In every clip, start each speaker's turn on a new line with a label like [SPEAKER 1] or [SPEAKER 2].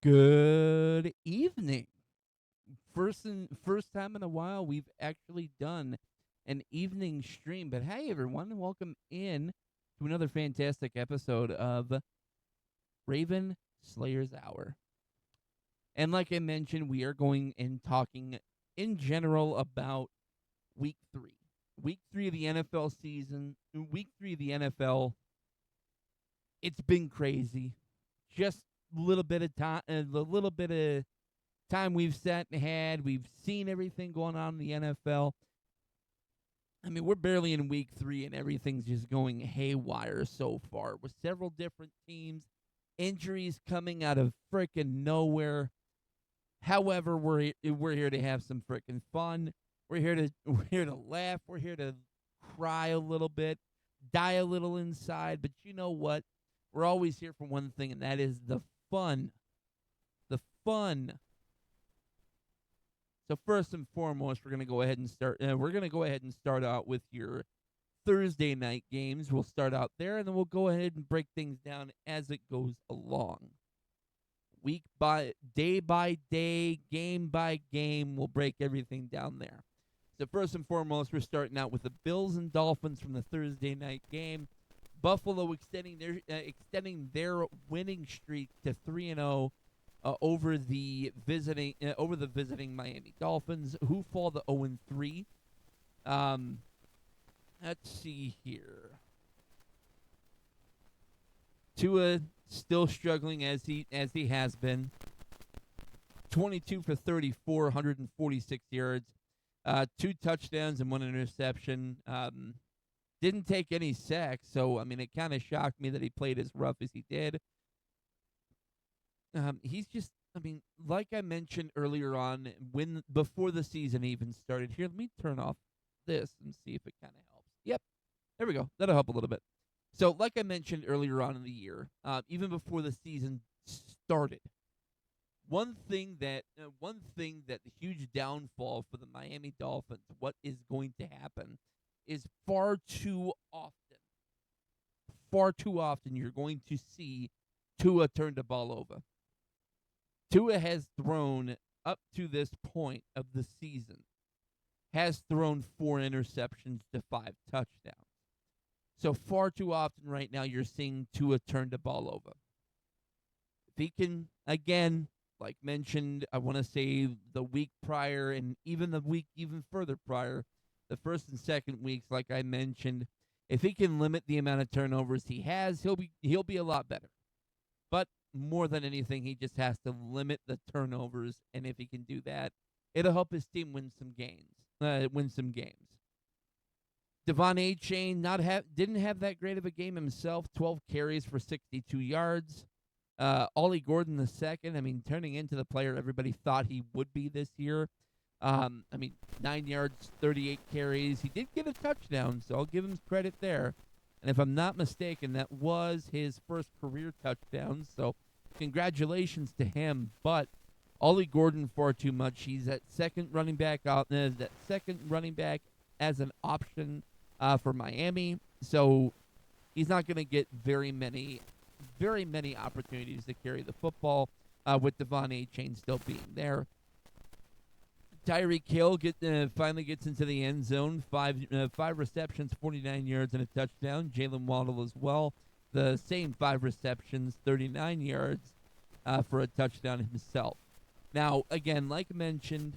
[SPEAKER 1] Good evening. First time in a while we've actually done an evening stream. But hey everyone, welcome in to another fantastic episode of Raven Slayer's Hour. And like I mentioned, we are going and talking in general about week 3. Week 3 of the NFL season, week 3 of the NFL. It's been crazy. Just a little bit of time, we've sat and had. We've seen everything going on in the NFL. I mean, we're barely in week 3 and everything's just going haywire so far with several different teams, injuries coming out of freaking nowhere. However, we're here to have some freaking fun. We're here to laugh. We're here to cry a little bit, die a little inside. But you know what? We're always here for one thing, and that is the fun. The fun. So first and foremost, we're gonna go ahead and start out with your Thursday night games. We'll start out there, and then we'll go ahead and break things down as it goes along. Week by day, game by game, we'll break everything down there. So first and foremost, we're starting out with the Bills and Dolphins from the Thursday night game. Buffalo extending their winning streak to 3-0 over the visiting Miami Dolphins, who fall to 0-3. Let's see here. Tua still struggling as he has been. 22 for 34, 146 yards, 2 touchdowns and 1 interception. Didn't take any sacks, so I mean, it kind of shocked me that he played as rough as he did. He's just, I mean, like I mentioned earlier on, before the season even started. Here, let me turn off this and see if it kind of helps. Yep, there we go. That'll help a little bit. So, like I mentioned earlier on in the year, even before the season started, one thing that the huge downfall for the Miami Dolphins, what is going to happen, is far too often you're going to see Tua turn the ball over. Tua has thrown, up to this point of the season, has thrown 4 interceptions to 5 touchdowns. So far too often right now you're seeing Tua turn the ball over. If he can, again, like mentioned, I want to say the week prior and even the week even further prior, the first and second weeks, like I mentioned, if he can limit the amount of turnovers he has, he'll be a lot better. But more than anything, he just has to limit the turnovers, and if he can do that, it'll help his team win some games. Devon Achane didn't have that great of a game himself. 12 carries for 62 yards. Ollie Gordon the second, I mean, turning into the player everybody thought he would be this year. I mean, 9 yards, 38 carries. He did get a touchdown, so I'll give him credit there. And if I'm not mistaken, that was his first career touchdown. So congratulations to him. But Ollie Gordon far too much. He's that second running back as an option for Miami. So he's not going to get very many opportunities to carry the football with Devon Achane still being there. Tyreek Hill finally gets into the end zone. Five receptions, 49 yards, and a touchdown. Jalen Waddle as well. The same 5 receptions, 39 yards for a touchdown himself. Now, again, like mentioned,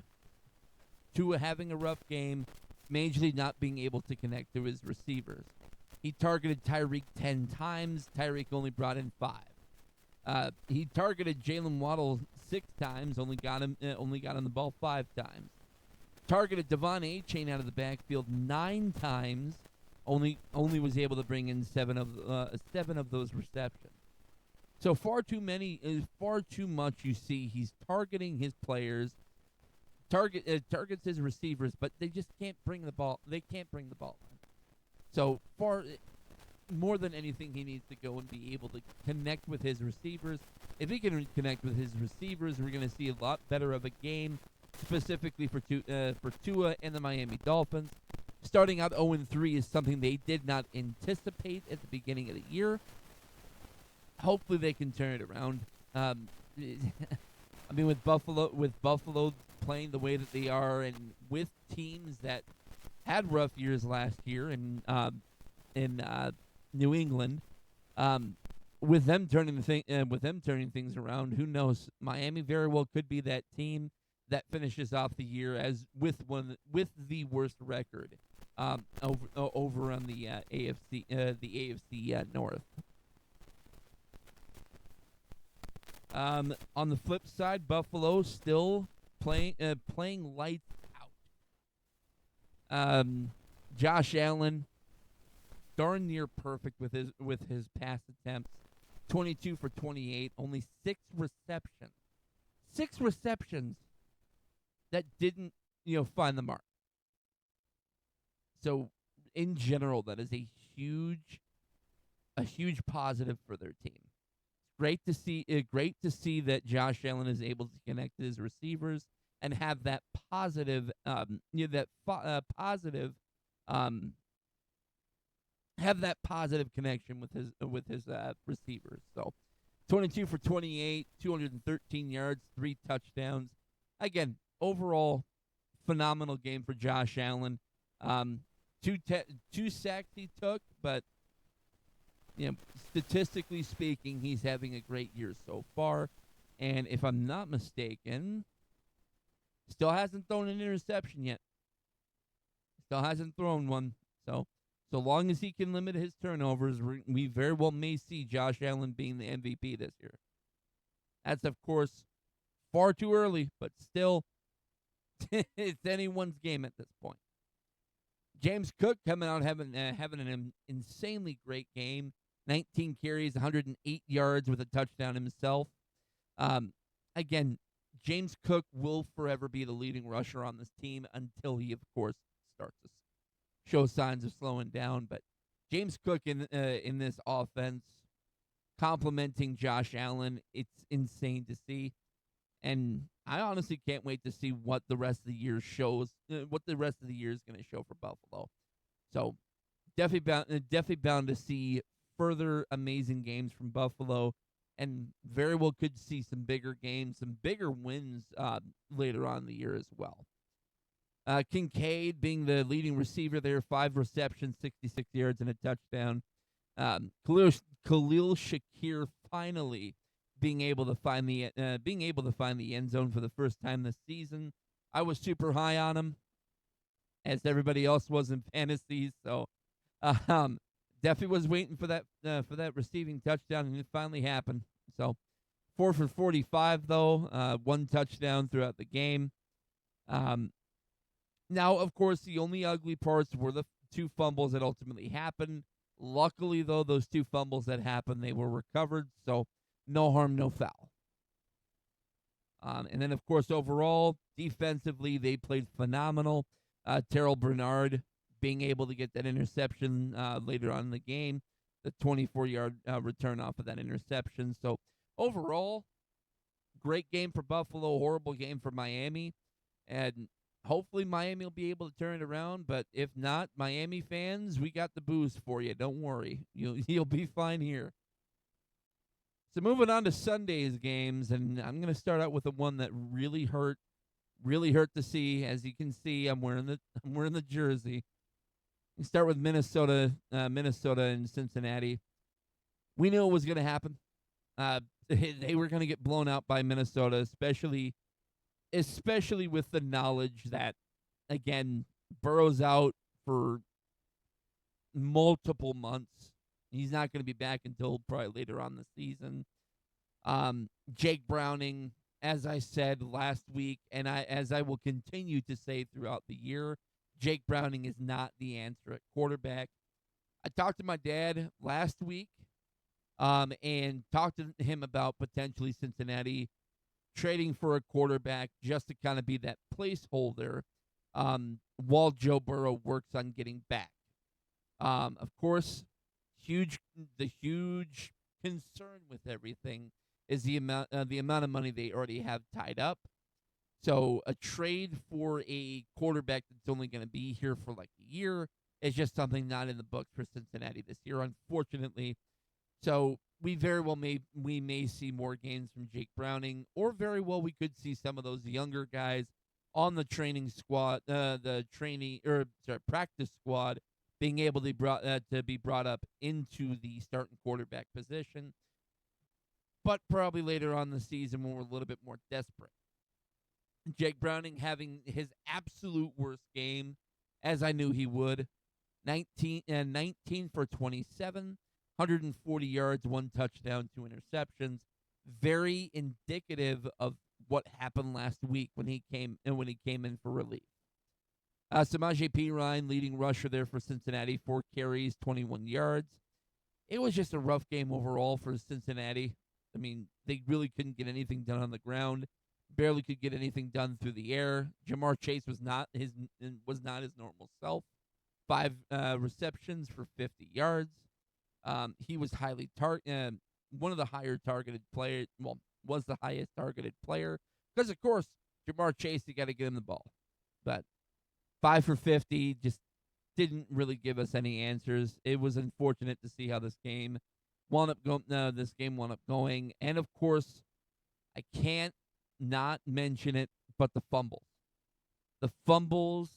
[SPEAKER 1] Tua having a rough game, majorly not being able to connect to his receivers. He targeted Tyreek 10 times. Tyreek only brought in 5. He targeted Jalen Waddle 6 times, only got him the ball 5 times. Targeted Devon Achane out of the backfield 9 times, only was able to bring in 7 of those receptions. So far too much. You see, he's targeting his players, targets his receivers, but they just can't bring the ball. They can't bring the ball. So far, more than anything, he needs to go and be able to connect with his receivers. If he can connect with his receivers, we're going to see a lot better of a game, specifically for Tua and the Miami Dolphins. Starting out 0-3 is something they did not anticipate at the beginning of the year. Hopefully they can turn it around. I mean, with Buffalo playing the way that they are, and with teams that had rough years last year, in New England, um, with them turning things around, who knows? Miami very well could be that team that finishes off the year as with the worst record over on the AFC North. On the flip side, Buffalo still playing lights out. Josh Allen darn near perfect with his pass attempts. 22 for 28, only 6 receptions. 6 receptions that didn't, find the mark. So, in general, that is a huge positive for their team. Great to see that Josh Allen is able to connect his receivers and have that positive, um, have that positive connection with his receivers. So, 22 for 28, 213 yards, 3 touchdowns. Again, overall, phenomenal game for Josh Allen. Um, two sacks he took, but statistically speaking, he's having a great year so far. And if I'm not mistaken, still hasn't thrown an interception yet. Still hasn't thrown one. So long as he can limit his turnovers, we very well may see Josh Allen being the MVP this year. That's, of course, far too early, but still, it's anyone's game at this point. James Cook coming out having an insanely great game. 19 carries, 108 yards with a touchdown himself. Um, Again, James Cook will forever be the leading rusher on this team until he, of course, starts to show signs of slowing down. But James Cook in this offense, complimenting Josh Allen, it's insane to see. And I honestly can't wait to see what the rest of the year shows. What the rest of the year is going to show for Buffalo. So definitely bound to see further amazing games from Buffalo, and very well could see some bigger games, some bigger wins later on in the year as well. Kincaid being the leading receiver there, 5 receptions, 66 yards, and a touchdown. Khalil Shakir finally being able to find the end zone for the first time this season. I was super high on him, as everybody else was in fantasy. So, um, definitely was waiting for that receiving touchdown, and it finally happened. So, 4 for 45 though, 1 touchdown throughout the game. Um, Now, of course, the only ugly parts were the 2 fumbles that ultimately happened. Luckily, though, those 2 fumbles that happened, they were recovered, so no harm, no foul. And then, of course, overall, defensively, they played phenomenal. Terrell Bernard being able to get that interception later on in the game, the 24-yard return off of that interception. So, overall, great game for Buffalo, horrible game for Miami. And hopefully Miami will be able to turn it around, but if not, Miami fans, we got the booze for you. Don't worry. You'll be fine here. So moving on to Sunday's games, and I'm going to start out with the one that really hurt to see. As you can see, I'm wearing the jersey. We start with Minnesota and Cincinnati. We knew it was going to happen. They were going to get blown out by Minnesota, especially with the knowledge that, again, Burrow's out for multiple months. He's not going to be back until probably later on the season. Jake Browning, as I said last week, and as I will continue to say throughout the year, Jake Browning is not the answer at quarterback. I talked to my dad last week, and talked to him about potentially Cincinnati trading for a quarterback just to kind of be that placeholder while Joe Burrow works on getting back. Of course, the huge concern with everything is the amount of money they already have tied up. So a trade for a quarterback that's only going to be here for like a year is just something not in the books for Cincinnati this year, unfortunately. So we very well may see more games from Jake Browning, or very well we could see some of those younger guys on the training squad, the training or sorry practice squad, being able to be brought up into the starting quarterback position. But probably later on in the season when we're a little bit more desperate. Jake Browning having his absolute worst game, as I knew he would. 19 for 27, 140 yards, one touchdown, two interceptions. Very indicative of what happened last week when he came in for relief. Samaje Perine, leading rusher there for Cincinnati, 4 carries, 21 yards. It was just a rough game overall for Cincinnati. I mean, they really couldn't get anything done on the ground. Barely could get anything done through the air. Jamar Chase was not his normal self. 5 receptions for 50 yards. He was one of the higher targeted players. Well, was the highest targeted player because, of course, Jamar Chase, you got to get him the ball. But 5 for 50 just didn't really give us any answers. It was unfortunate to see how this game wound up going. And of course, I can't not mention it, but the fumbles. The fumbles,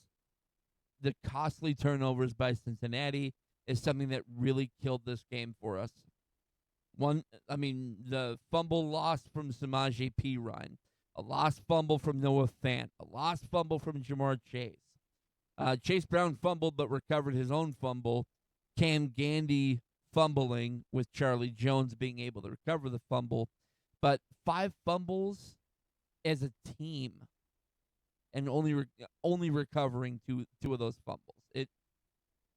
[SPEAKER 1] the costly turnovers by Cincinnati is something that really killed this game for us. The fumble loss from Samaje Perine, a lost fumble from Noah Fant, a lost fumble from Jamar Chase. Chase Brown fumbled but recovered his own fumble. Cam Gandy fumbling with Charlie Jones being able to recover the fumble. But 5 fumbles as a team and only recovering two of those fumbles. It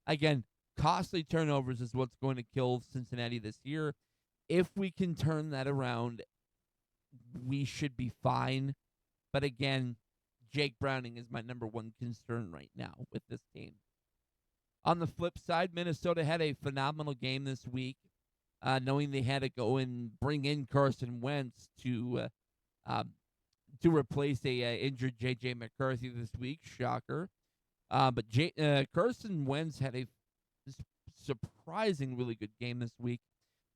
[SPEAKER 1] again, costly turnovers is what's going to kill Cincinnati this year. If we can turn that around, we should be fine. But again, Jake Browning is my number one concern right now with this team. On the flip side, Minnesota had a phenomenal game this week, knowing they had to go and bring in Carson Wentz to replace a injured J.J. McCarthy this week. Shocker. But Carson Wentz had a surprising really good game this week.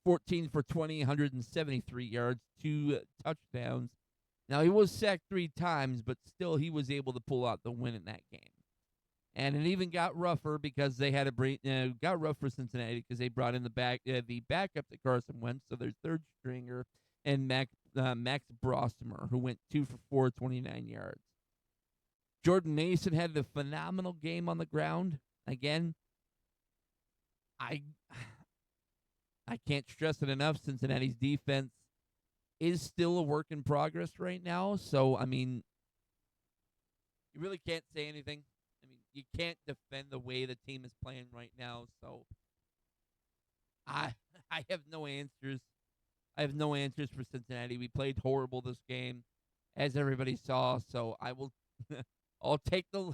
[SPEAKER 1] 14 for 20, 173 yards, 2 touchdowns. Now, he was sacked 3 times, but still he was able to pull out the win in that game. And it even got rougher because they had got rough for Cincinnati because they brought in the backup to Carson Wentz, so their third stringer, and Max Brosmer, who went 2 for 4, 29 yards. Jordan Mason had a phenomenal game on the ground. Again, I can't stress it enough. Cincinnati's defense is still a work in progress right now. So, I mean, you really can't say anything. I mean, you can't defend the way the team is playing right now. So, I have no answers. I have no answers for Cincinnati. We played horrible this game, as everybody saw. So I will, I'll take the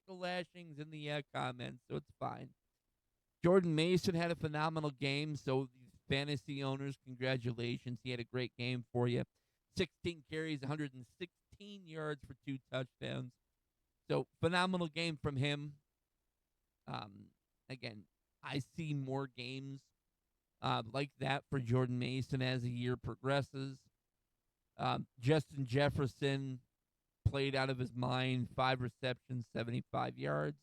[SPEAKER 1] lashings in the comments. So it's fine. Jordan Mason had a phenomenal game. So fantasy owners, congratulations. He had a great game for you. 16 carries, 116 yards for 2 touchdowns. So phenomenal game from him. Again, I see more games like that for Jordan Mason as the year progresses. Justin Jefferson played out of his mind, 5 receptions, 75 yards.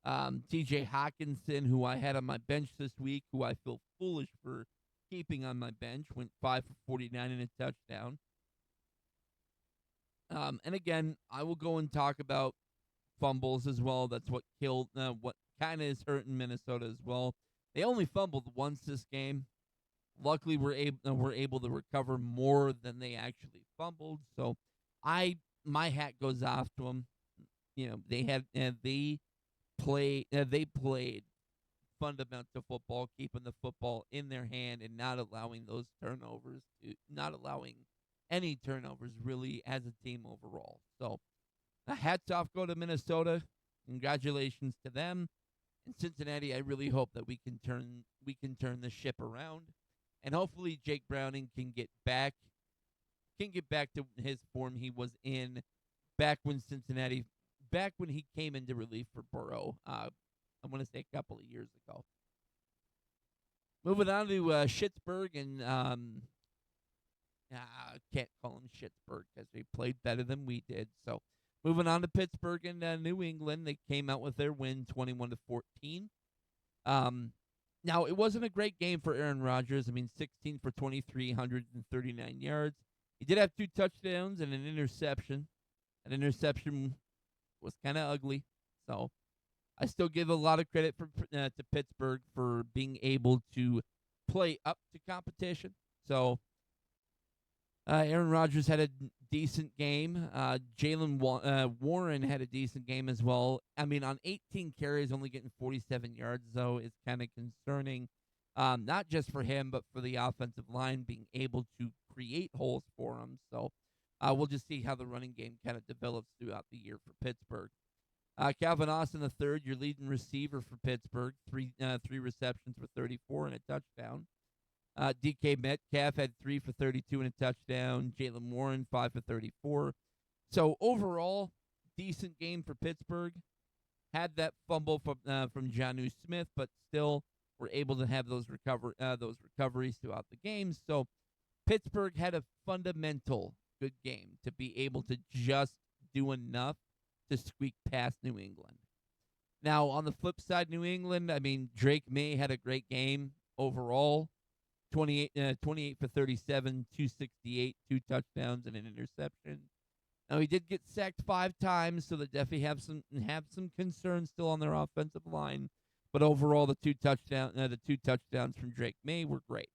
[SPEAKER 1] TJ Hawkinson, who I had on my bench this week, who I feel foolish for keeping on my bench, went 5 for 49 and a touchdown. And again, I will go and talk about fumbles as well. That's what killed, what kind of is hurting Minnesota as well. They only fumbled once this game. Luckily, we're able to recover more than they actually fumbled. So, my hat goes off to them. You know, they played fundamental football, keeping the football in their hand and not allowing any turnovers really as a team overall. So, hats off go to Minnesota. Congratulations to them. In Cincinnati, I really hope that we can turn the ship around, and hopefully Jake Browning can get back to his form he was in back when he came into relief for Burrow. I want to say a couple of years ago. Moving on to Schittsburg, and can't call them Schittsburg because they played better than we did. So moving on to Pittsburgh and New England, they came out with their win, 21-14. Um, Now it wasn't a great game for Aaron Rodgers. I mean, 16 for 23, 139 yards. He did have two touchdowns and an interception. An interception was kind of ugly. So I still give a lot of credit to Pittsburgh for being able to play up to competition. So Aaron Rodgers had a decent game. Jalen Warren had a decent game as well. I mean, on 18 carries, only getting 47 yards, though, is kind of concerning. Not just for him, but for the offensive line being able to create holes for him. So we'll just see how the running game kind of develops throughout the year for Pittsburgh. Calvin Austin III, your leading receiver for Pittsburgh, three receptions for 34 and a touchdown. DK Metcalf had 3 for 32 and a touchdown. Jalen Warren, 5 for 34. So overall, decent game for Pittsburgh. Had that fumble from Jonnu Smith, but still were able to have those recoveries throughout the game. So Pittsburgh had a fundamental good game to be able to just do enough to squeak past New England. Now, on the flip side, New England, I mean, Drake May had a great game overall. 28 for 37, 268, 2 touchdowns, and an interception. Now, he did get sacked 5 times, so they definitely have some concerns still on their offensive line. But overall, the two touchdowns from Drake May were great.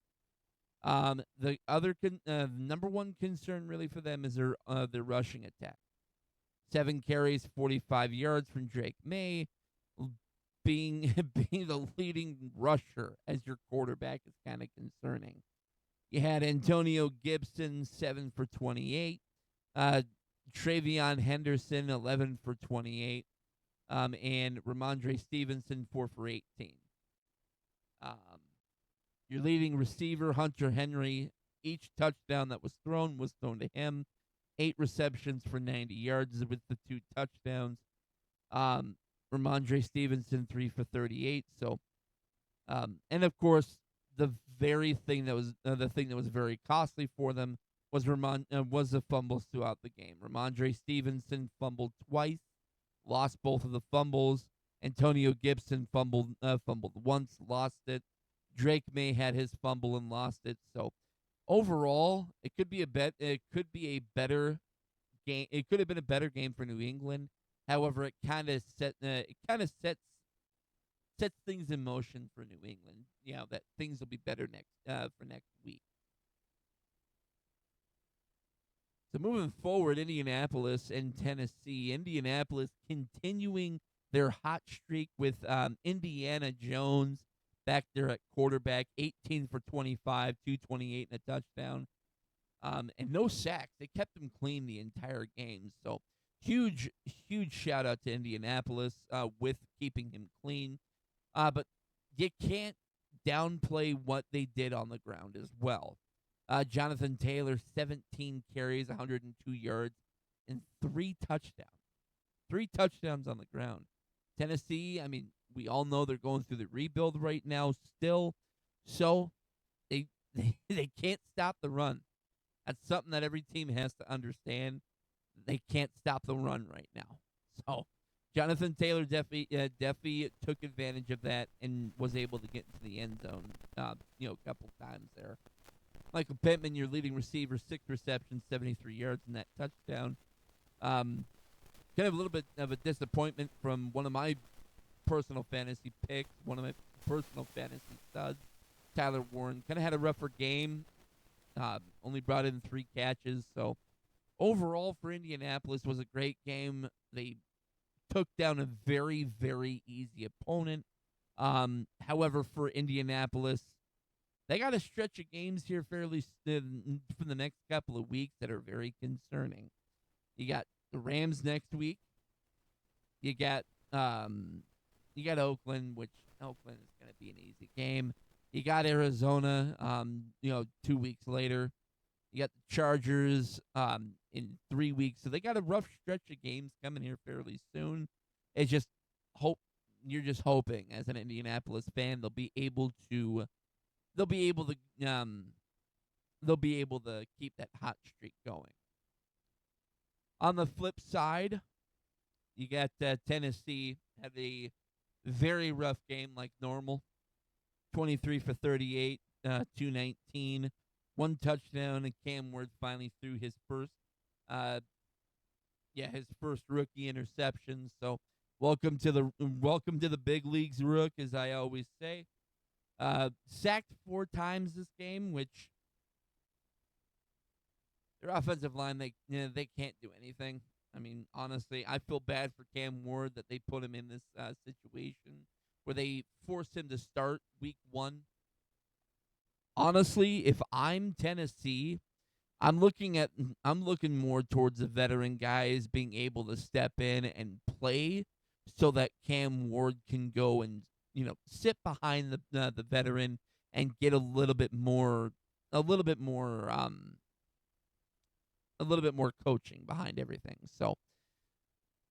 [SPEAKER 1] The other number one concern really for them is their rushing attack. 7 carries, 45 yards from Drake May. Being the leading rusher as your quarterback is kind of concerning. You had Antonio Gibson, 7 for 28. Travion Henderson, 11 for 28. And Ramondre Stevenson, 4 for 18. Your leading receiver, Hunter Henry, each touchdown that was thrown to him. 8 receptions for 90 yards with the 2 touchdowns. Ramondre Stevenson, 3 for 38. So, and of course, the thing that was very costly for them was the fumbles throughout the game. Ramondre Stevenson fumbled twice, lost both of the fumbles. Antonio Gibson fumbled once, lost it. Drake May had his fumble and lost it. So, overall, it could be a better game. It could have been a better game for New England. However, it kind of sets things in motion for New England. You know that things will be better for next week. So moving forward, Indianapolis and Tennessee. Indianapolis continuing their hot streak with Indiana Jones back there at quarterback, 18 for 25, 228 and a touchdown, and no sacks. They kept him clean the entire game. So. Huge shout out to Indianapolis with keeping him clean. But you can't downplay what they did on the ground as well. Jonathan Taylor, 17 carries, 102 yards, and 3 touchdowns. 3 touchdowns on the ground. Tennessee, I mean, we all know they're going through the rebuild right now still. So they can't stop the run. That's something that every team has to understand. They can't stop the run right now. So Jonathan Taylor definitely took advantage of that and was able to get into the end zone, a couple times there. Michael Pittman, your leading receiver, 6 receptions, 73 yards in that touchdown. Kind of a little bit of a disappointment from one of my personal fantasy picks, one of my personal fantasy studs, Tyler Warren. Kind of had a rougher game. Only brought in 3 catches, so overall for Indianapolis was a great game. They took down a very, very easy opponent. However, for Indianapolis, they got a stretch of games here fairly soon for the next couple of weeks that are very concerning. You got the Rams next week. You got Oakland, which Oakland is going to be an easy game. You got Arizona, 2 weeks later. You got the Chargers in 3 weeks. So they got a rough stretch of games coming here fairly soon. It's just you're just hoping as an Indianapolis fan they'll be able to they'll be able to they'll be able to keep that hot streak going. On the flip side, you got Tennessee had a very rough game like normal. 23 for 38, 219, one touchdown, and Cam Ward finally threw his first uh his first rookie interception. So welcome to the big leagues, Rook, as I always say. Sacked 4 times this game, which their offensive line, they can't do anything. I mean, honestly, I feel bad for Cam Ward that they put him in this situation where they forced him to start week 1. Honestly, if I'm Tennessee, I'm looking more towards the veteran guys being able to step in and play so that Cam Ward can go and, sit behind the veteran and get a little bit more coaching behind everything. So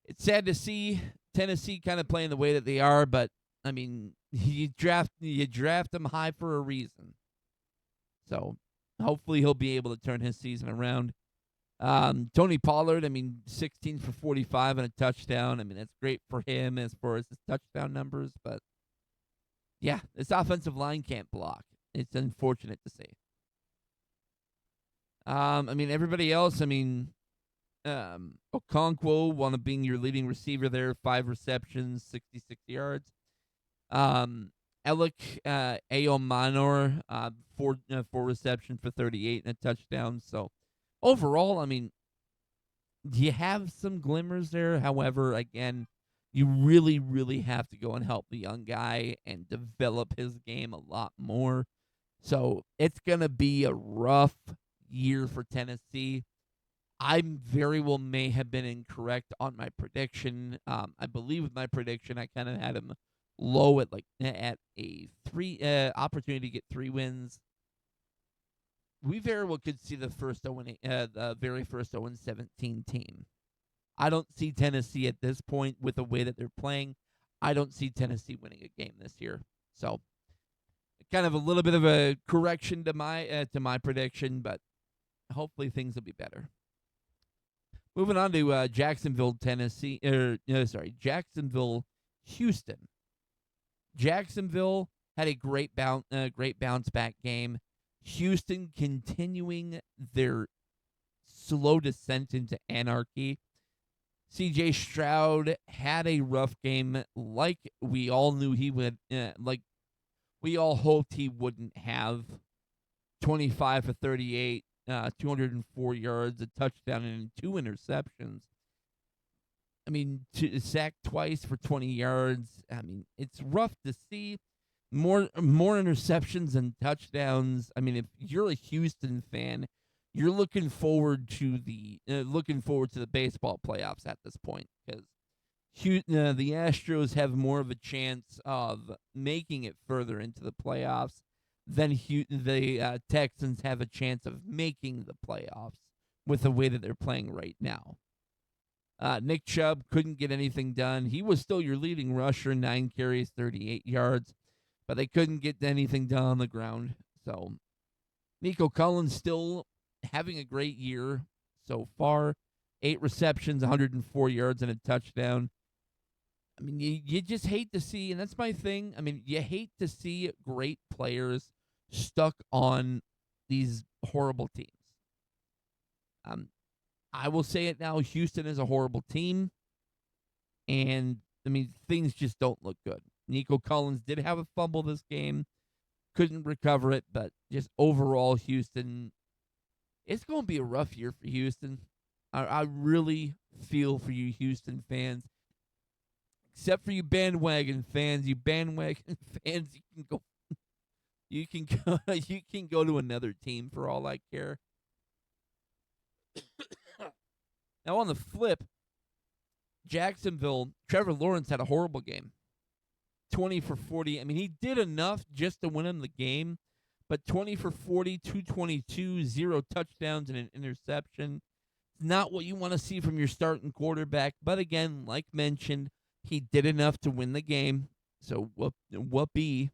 [SPEAKER 1] it's sad to see Tennessee kind of playing the way that they are, but I mean, you draft them high for a reason. So hopefully he'll be able to turn his season around. Tony Pollard, 16 for 45 and a touchdown. I mean, that's great for him as far as his touchdown numbers, but yeah, this offensive line can't block. It's unfortunate to see. Everybody else, Okonkwo wound up being your leading receiver there, 5 receptions, 66 yards. Alec Ayomanor, 4 receptions for 38 and a touchdown. So overall, you have some glimmers there. However, again, you really, really have to go and help the young guy and develop his game a lot more. So it's going to be a rough year for Tennessee. I very well may have been incorrect on my prediction. I believe with my prediction, I kind of had him low at a 3 opportunity to get 3 wins. We very well could see the very first 0-17 team. I don't see Tennessee at this point with the way that they're playing. I don't see Tennessee winning a game this year. So, kind of a little bit of a correction to my prediction, but hopefully things will be better. Moving on to Jacksonville, Houston. Jacksonville had a great bounce back game. Houston continuing their slow descent into anarchy. C.J. Stroud had a rough game, like we all knew he would. Like we all hoped he wouldn't have. 25 for 38, 204 yards, a touchdown, and 2 interceptions. Sacked twice for 20 yards. It's rough to see. More interceptions than touchdowns. If you're a Houston fan, you're looking forward to the baseball playoffs at this point, because the Astros have more of a chance of making it further into the playoffs than the Texans have a chance of making the playoffs with the way that they're playing right now. Nick Chubb couldn't get anything done. He was still your leading rusher, 9 carries, 38 yards, but they couldn't get anything done on the ground. So Nico Collins still having a great year so far. 8 receptions, 104 yards, and a touchdown. You just hate to see, and that's my thing. You hate to see great players stuck on these horrible teams. I will say it now, Houston is a horrible team, and, things just don't look good. Nico Collins did have a fumble this game, couldn't recover it, but just overall, Houston, it's going to be a rough year for Houston. I really feel for you Houston fans. Except for you bandwagon fans, you can go to another team for all I care. Now on the flip, Jacksonville, Trevor Lawrence had a horrible game. 20 for 40. He did enough just to win him the game, but 20 for 40, 222, 0 touchdowns and an interception. Not what you want to see from your starting quarterback, but again, like mentioned, he did enough to win the game. So whoopee.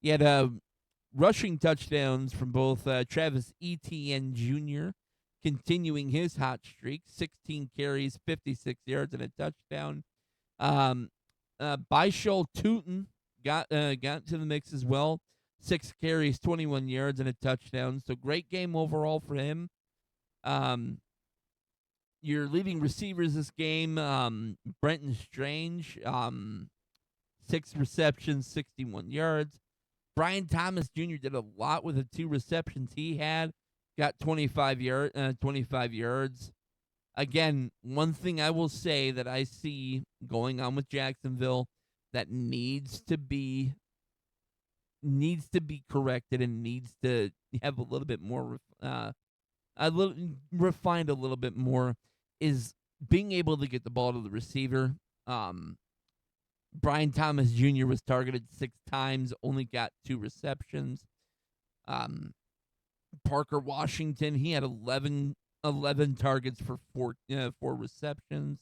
[SPEAKER 1] He had rushing touchdowns from both Travis Etienne Jr., continuing his hot streak, 16 carries, 56 yards, and a touchdown. Byshul Tootin got to the mix as well. 6 carries, 21 yards, and a touchdown. So great game overall for him. Your leading receivers this game, Brenton Strange, 6 receptions, 61 yards. Brian Thomas Jr. did a lot with the 2 receptions he had. Got 25 yards. Again, one thing I will say that I see going on with Jacksonville that needs to be corrected and needs to have a little bit more refined a little bit more is being able to get the ball to the receiver. Brian Thomas Jr. was targeted 6 times, only got 2 receptions. Parker Washington, he had 11 targets for 4 receptions.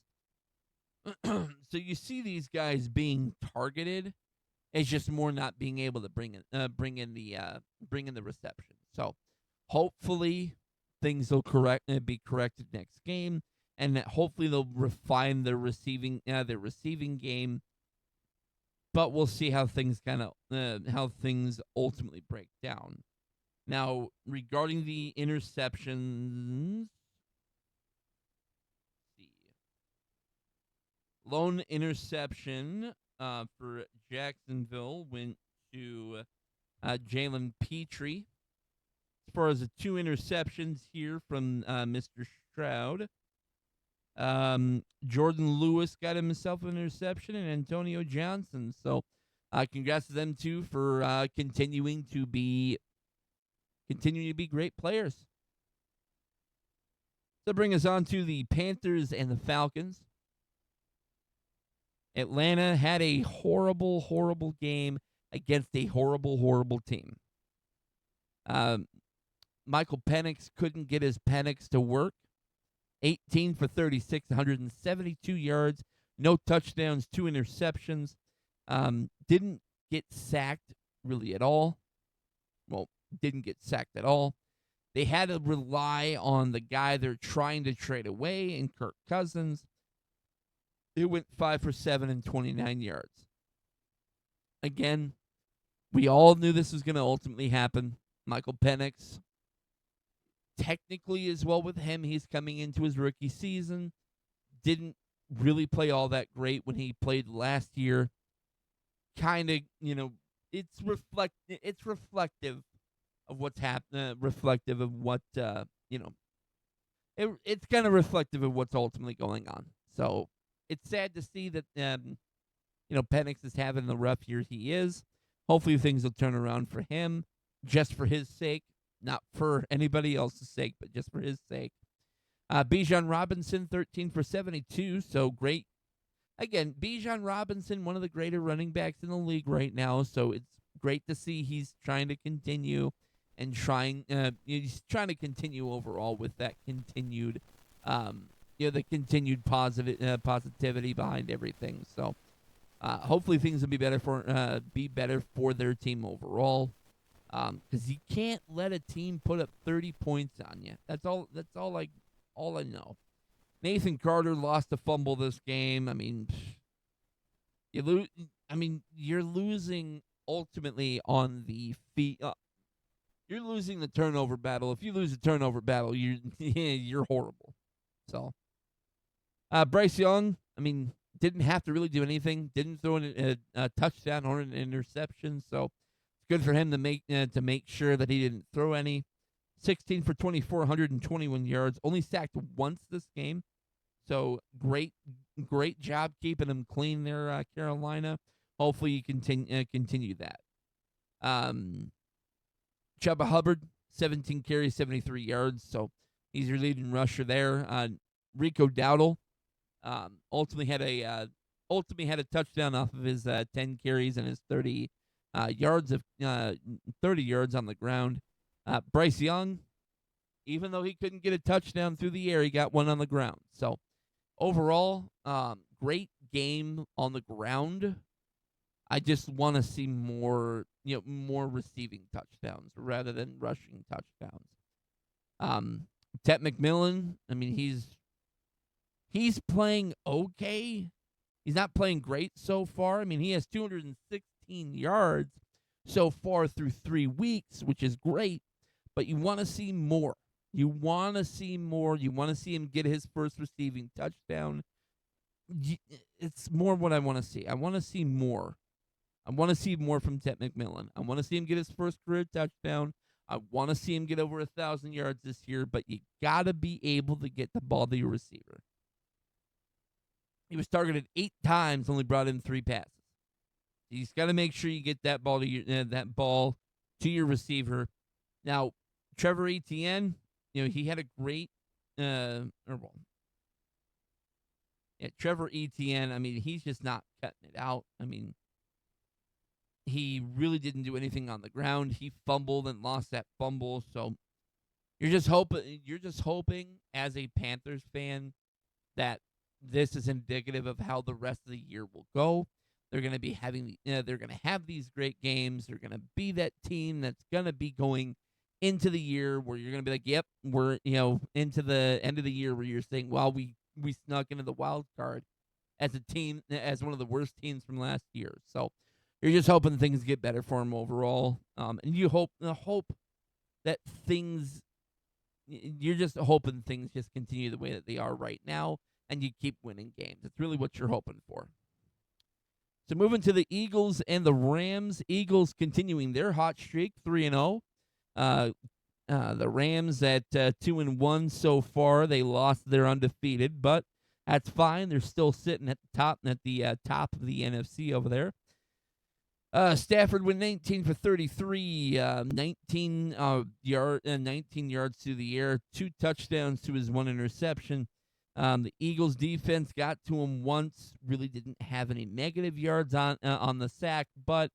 [SPEAKER 1] So you see these guys being targeted. It's just more not being able to bring in the reception. So hopefully things will be corrected next game, and that hopefully they'll refine their receiving game. But we'll see how things ultimately break down. Now, regarding the interceptions, lone interception for Jacksonville went to Jalen Petrie. As far as the 2 interceptions here from Mr. Stroud, Jordan Lewis got himself an interception, and Antonio Johnson. So, congrats to them two for continuing to be great players. So, bring us on to the Panthers and the Falcons. Atlanta had a horrible, horrible game against a horrible, horrible team. Michael Penix couldn't get his Penix to work. 18 for 36, 172 yards, no touchdowns, 2 interceptions. Didn't get sacked really at all. Well, didn't get sacked at all. They had to rely on the guy they're trying to trade away in Kirk Cousins. It went 5 for 7 and 29 yards. Again, we all knew this was going to ultimately happen. Michael Penix, technically as well with him, he's coming into his rookie season. Didn't really play all that great when he played last year. Kind of, it's reflective of what's happening, reflective of what, it's kind of reflective of what's ultimately going on. So it's sad to see that, Penix is having the rough year he is. Hopefully things will turn around for him, just for his sake, not for anybody else's sake, but just for his sake. Bijan Robinson, 13 for 72, so great. Again, Bijan Robinson, one of the greater running backs in the league right now, so it's great to see he's trying to continue and he's trying to continue overall with that continued, the continued positivity behind everything. So hopefully things will be better for their team overall. Because you can't let a team put up 30 points on you. That's all I know. Nathan Carter lost a fumble this game. I mean, you're losing ultimately on the feet. You're losing the turnover battle. If you lose the turnover battle, you're horrible. So, Bryce Young, didn't have to really do anything. Didn't throw a touchdown or an interception. So, good for him to make sure that he didn't throw any. 16 for 24, 121 yards. Only sacked once this game. So great job keeping him clean there, Carolina. Hopefully you continue that. Chuba Hubbard, 17 carries, 73 yards. So he's your leading rusher there. Rico Dowdle ultimately had a touchdown off of his 10 carries and his 30 yards on the ground. Bryce Young, even though he couldn't get a touchdown through the air, he got one on the ground. So overall, great game on the ground. I just want to see more more receiving touchdowns rather than rushing touchdowns. Ted McMillan, I mean, he's playing okay. He's not playing great so far. I mean, he has 216 yards so far through 3 weeks, which is great, but you want to see more. You want to see more. You want to see him get his first receiving touchdown. It's more what I want to see. I want to see more. I want to see more from Ted McMillan. I want to see him get his first career touchdown. I want to see him get over 1,000 yards this year, but you got to be able to get the ball to your receiver. He was targeted 8 times, only brought in 3 passes. He's got to make sure you get that ball to your receiver. Now, Trevor Etienne, he had a great Trevor Etienne, I mean, he's just not cutting it out. I mean, he really didn't do anything on the ground. He fumbled and lost that fumble. So you're just hoping as a Panthers fan that this is indicative of how the rest of the year will go. They're going to be they're going to have these great games. They're going to be that team that's going to be going into the year where you're going to be like, yep, we're, into the end of the year where you're saying, well, we snuck into the wild card as a team, as one of the worst teams from last year. So you're just hoping things get better for them overall. And you hope that you're just hoping things just continue the way that they are right now and you keep winning games. It's really what you're hoping for. So moving to the Eagles and the Rams. Eagles continuing their hot streak, 3-0. The Rams at 2-1 so far. They lost their undefeated, but that's fine. They're still sitting at the top of the NFC over there. Stafford went 19 for 33, 19 yards through the air, 2 touchdowns to his 1 interception. The Eagles defense got to him once, really didn't have any negative yards on the sack, but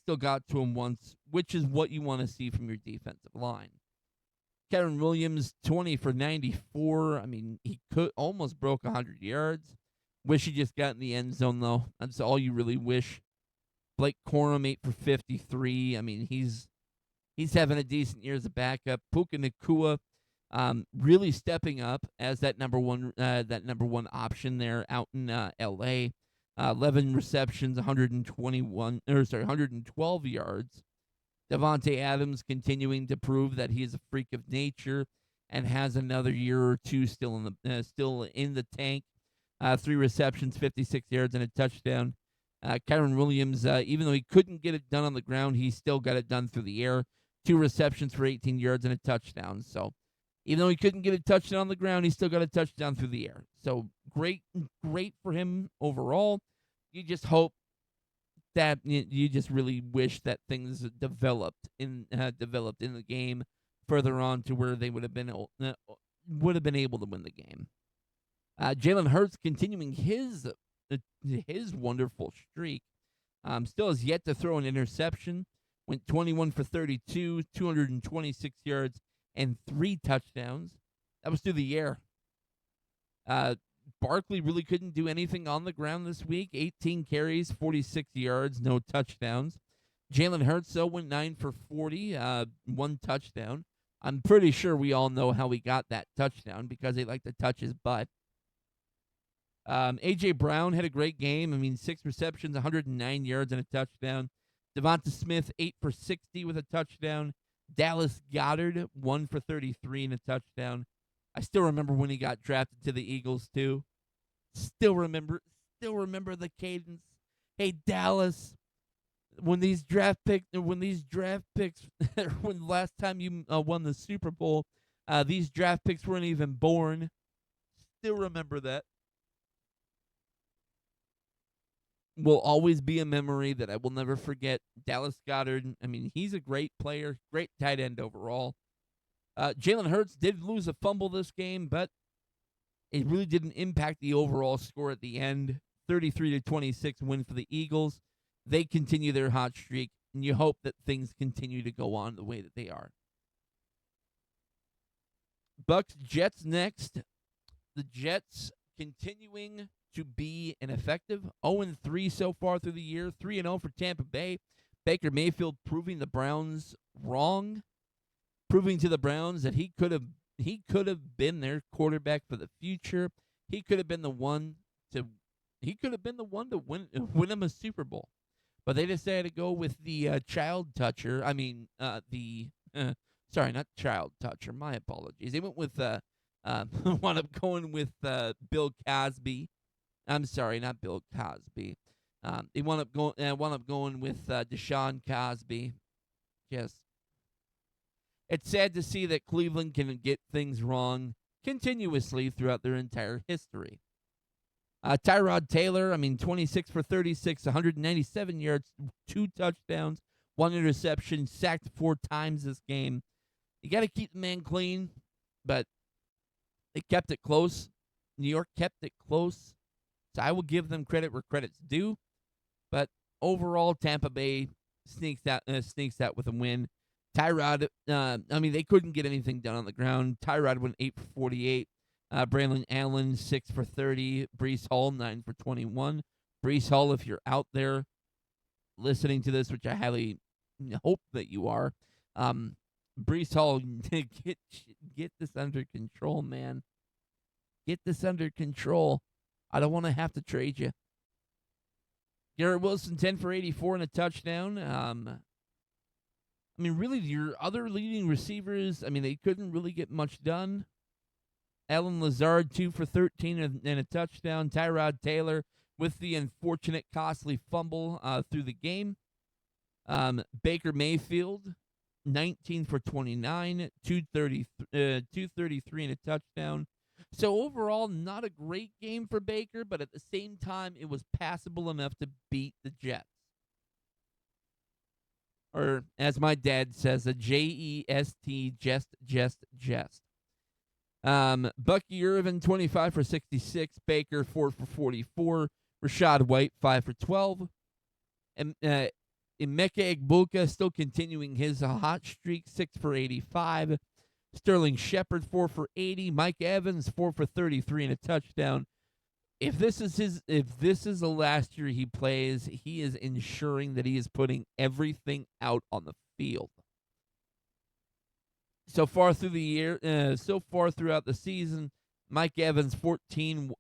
[SPEAKER 1] still got to him once, which is what you want to see from your defensive line. Kyren Williams, 20 for 94. I mean, he almost broke 100 yards. Wish he just got in the end zone, though. That's all you really wish. Blake Corum, 8 for 53. I mean, he's having a decent year as a backup. Puka Nacua, really stepping up as that number one option there out in L.A. 11 receptions, 112 yards. Davante Adams continuing to prove that he is a freak of nature and has another year or two still in the tank. 3 receptions, 56 yards, and a touchdown. Kyren Williams, even though he couldn't get it done on the ground, he still got it done through the air. 2 receptions for 18 yards and a touchdown. So even though he couldn't get a touchdown on the ground, he still got a touchdown through the air. So great for him overall. You just hope that you just really wish that things developed in the game further on to where they would have been able to win the game. Jalen Hurts continuing his wonderful streak. Still has yet to throw an interception. Went 21 for 32, 226 yards, and 3 touchdowns. That was through the air. Barkley really couldn't do anything on the ground this week. 18 carries, 46 yards, no touchdowns. Jalen Hurts, though, went 9 for 40, 1 touchdown. I'm pretty sure we all know how he got that touchdown because they like to touch his butt. A.J. Brown had a great game. I mean, 6 receptions, 109 yards, and a touchdown. Devonta Smith, 8 for 60 with a touchdown. Dallas Goedert, 1 for 33 and a touchdown. I still remember when he got drafted to the Eagles, too. Still remember the cadence. Hey, Dallas, when the last time you won the Super Bowl, these draft picks weren't even born. Still remember that. Will always be a memory that I will never forget. Dallas Goedert, I mean, he's a great player, great tight end overall. Jalen Hurts did lose a fumble this game, but it really didn't impact the overall score at the end. 33-26 win for the Eagles. They continue their hot streak, and you hope that things continue to go on the way that they are. Bucks Jets next. The Jets continuing to be ineffective. 0-3 so far through the year. 3-0 for Tampa Bay. Baker Mayfield proving the Browns wrong, proving to the Browns that he could have been their quarterback for the future. He could have been the one to win them a Super Bowl. But they decided to go with the child toucher. I mean, sorry, not child toucher. My apologies. They went with wound up going with Bill Cosby. I'm sorry, not Bill Cosby. They wound up going with Deshaun Cosby. Yes, it's sad to see that Cleveland can get things wrong continuously throughout their entire history. Tyrod Taylor, 26 for 36, 197 yards, 2 touchdowns, 1 interception, sacked 4 times this game. You got to keep the man clean, but they kept it close. New York kept it close, so I will give them credit where credit's due. But overall, Tampa Bay sneaks out with a win. Tyrod, they couldn't get anything done on the ground. Tyrod went 8 for 48. Braylon Allen, 6 for 30. Breece Hall, 9 for 21. Breece Hall, if you're out there listening to this, which I highly hope that you are, Breece Hall, get this under control, man. Get this under control. I don't want to have to trade you. Garrett Wilson, 10 for 84 and a touchdown. Really, your other leading receivers, they couldn't really get much done. Allen Lazard, 2 for 13 and a touchdown. Tyrod Taylor with the unfortunate costly fumble through the game. Baker Mayfield, 19 for 29, 233 and a touchdown. So overall, not a great game for Baker, but at the same time, it was passable enough to beat the Jets. Or, as my dad says, a J-E-S-T, jest. Bucky Irvin, 25 for 66. Baker, 4 for 44. Rachaad White, 5 for 12. And Emeka Egbuka still continuing his hot streak, 6 for 85. Sterling Shepard, 4 for 80. Mike Evans, 4 for 33 and a touchdown. If this is the last year he plays, he is ensuring that he is putting everything out on the field. So far throughout the season, Mike Evans, 14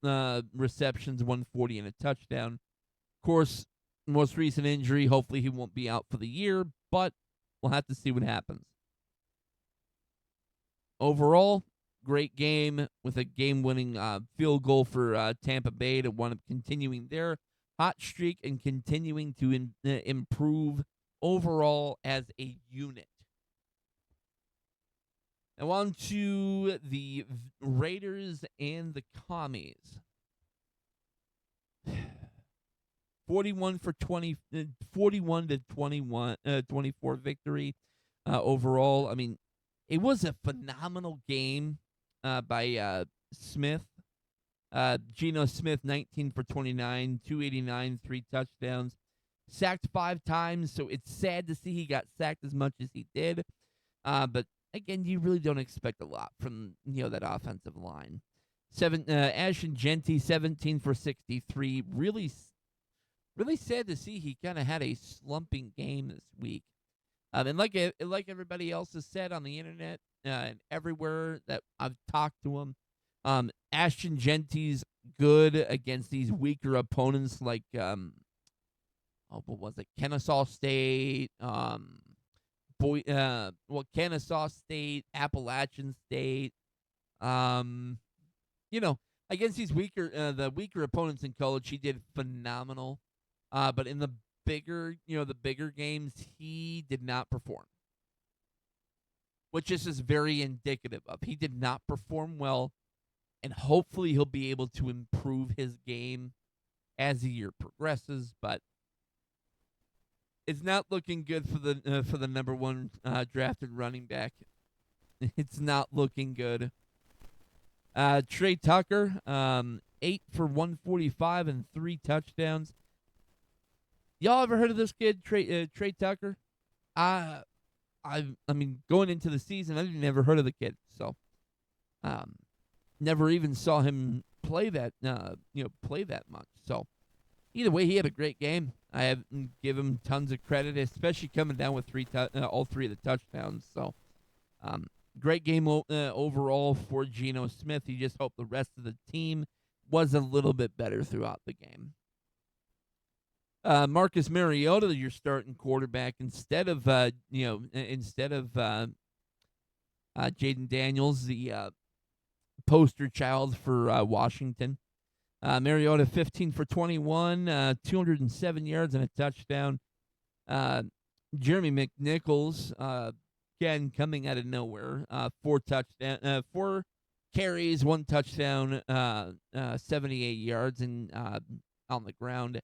[SPEAKER 1] receptions, 140 and a touchdown. Of course, most recent injury, hopefully he won't be out for the year, but we'll have to see what happens. Overall, great game with a game-winning field goal for Tampa Bay to wind up continuing their hot streak and continuing to improve overall as a unit. Now on to the Raiders and the Commies. 41 to 24 victory overall. It was a phenomenal game by Smith. Geno Smith, 19 for 29, 289, 3 touchdowns. Sacked 5 times, so it's sad to see he got sacked as much as he did. But again, you really don't expect a lot from that offensive line. Ashton Jeanty, 17 for 63. Really sad to see he kind of had a slumping game this week. And like everybody else has said on the internet and everywhere that I've talked to him, Ashton Jeanty's good against these weaker opponents like what was it? Kennesaw State, Kennesaw State, Appalachian State. Against these the weaker opponents in college, he did phenomenal. But in the bigger games, he did not perform, which this is very indicative of. He did not perform well, and hopefully he'll be able to improve his game as the year progresses. But it's not looking good for the number 1 drafted running back. It's not looking good. Trey Tucker, 8 for 145 and 3 touchdowns. Y'all ever heard of this kid, Trey Tucker? Going into the season, I never heard of the kid, so never even saw him play that much. So Either way, he had a great game. I have give him tons of credit, especially coming down with all three of the touchdowns. So, um, great game overall for Geno Smith. You just hope the rest of the team was a little bit better throughout the game. Marcus Mariota, your starting quarterback, instead of Jaden Daniels, the poster child for Washington. Mariota 15 for 21, 207 yards and a touchdown. Jeremy McNichols, again coming out of nowhere, four carries, one touchdown, 78 yards and on the ground.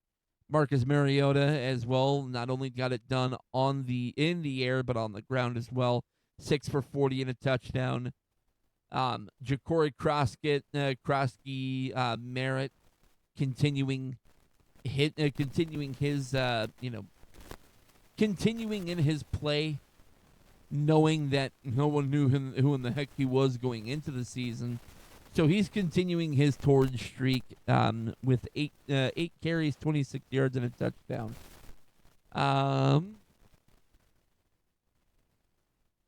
[SPEAKER 1] Marcus Mariota as well, not only got it done in the air but on the ground as well. 6 for 40 and a touchdown. Ja'Cory Krosky Merritt continuing in his play, knowing that no one knew who in the heck he was going into the season. So he's continuing his torrid streak with eight carries, 26 yards, and a touchdown.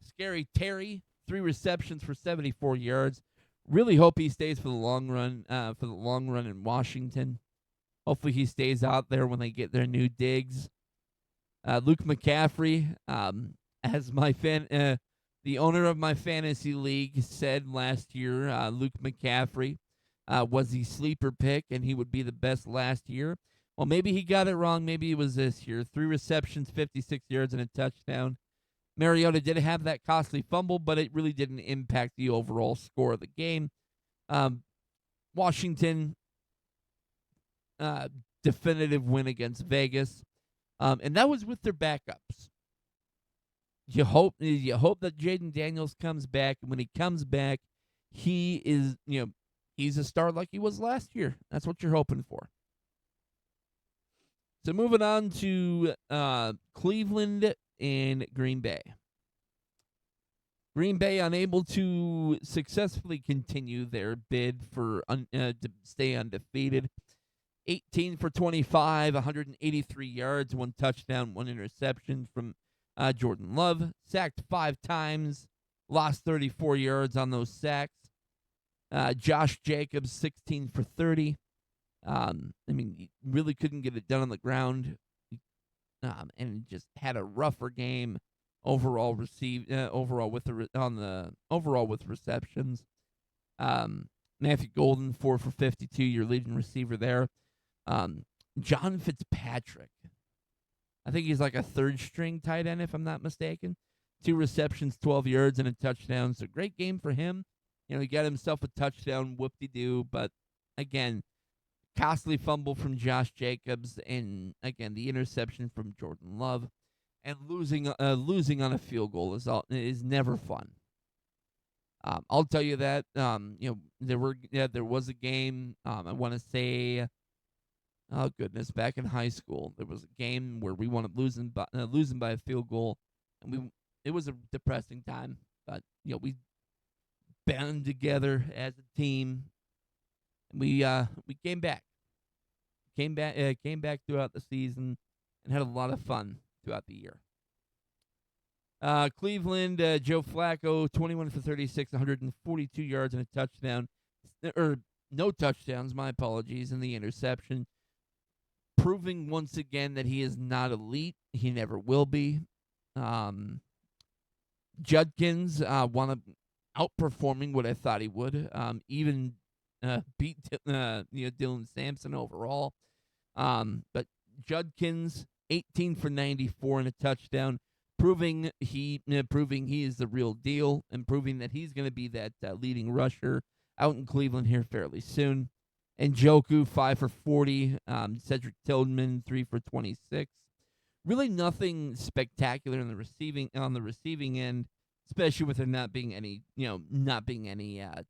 [SPEAKER 1] Scary Terry, 3 receptions for 74 yards. Really hope he stays for the long run. In Washington. Hopefully he stays out there when they get their new digs. Luke McCaffrey, as the owner of my fantasy league said last year, Luke McCaffrey was the sleeper pick and he would be the best last year. Well, maybe he got it wrong. Maybe it was this year. 3 receptions, 56 yards, and a touchdown. Mariota did have that costly fumble, but it really didn't impact the overall score of the game. Washington, definitive win against Vegas, and that was with their backups. You hope that Jaden Daniels comes back, and when he comes back, he is he's a star like he was last year. That's what you're hoping for. So moving on to Cleveland and Green Bay. Green Bay unable to successfully continue their bid for to stay undefeated. 18 for 25, 183 yards, 1 touchdown, 1 interception from Jordan Love. Sacked 5 times, lost 34 yards on those sacks. Josh Jacobs, 16 for 30. He really couldn't get it done on the ground, and just had a rougher game overall. With receptions. Matthew Golden, 4 for 52, your leading receiver there. John Fitzpatrick, I think he's like a third string tight end if I'm not mistaken. 2 receptions, 12 yards, and a touchdown. So great game for him. He got himself a touchdown, whoop-de-doo, but again, costly fumble from Josh Jacobs, and again the interception from Jordan Love, and losing on a field goal is never fun. I'll tell you that there was a game. I want to say, oh goodness, back in high school there was a game where we wound up losing by a field goal, and it was a depressing time. But we band together as a team. We came back throughout the season and had a lot of fun throughout the year. Cleveland, Joe Flacco, 21 for 36, 142 yards and a touchdown, or no touchdowns, my apologies, and the interception, proving once again that he is not elite. He never will be. Judkins outperforming what I thought he would. Even beat Dylan Sampson overall. But Judkins, 18 for 94 and a touchdown, proving he is the real deal, and proving that he's going to be that leading rusher out in Cleveland here fairly soon. And Njoku, 5 for 40. Cedric Tillman, 3 for 26. Really nothing spectacular on the receiving end, especially with there not being any